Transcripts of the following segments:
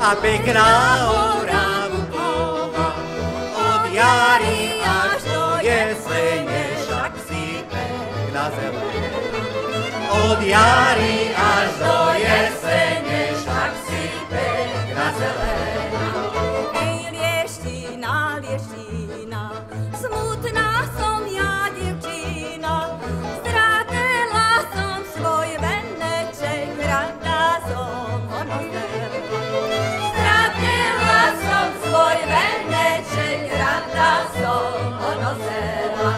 a pekná Oravuková. Od jary až do jesene, však si pekná zelená. Od jary až do jesene, však si pekná zelená. Ej, lieština, lieština, smutná som ja, dievčina, stratila som svoj veneček, rada som ho nosila. Stratila som svoj veneček, rada som ho nosila.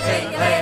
Hej, hej,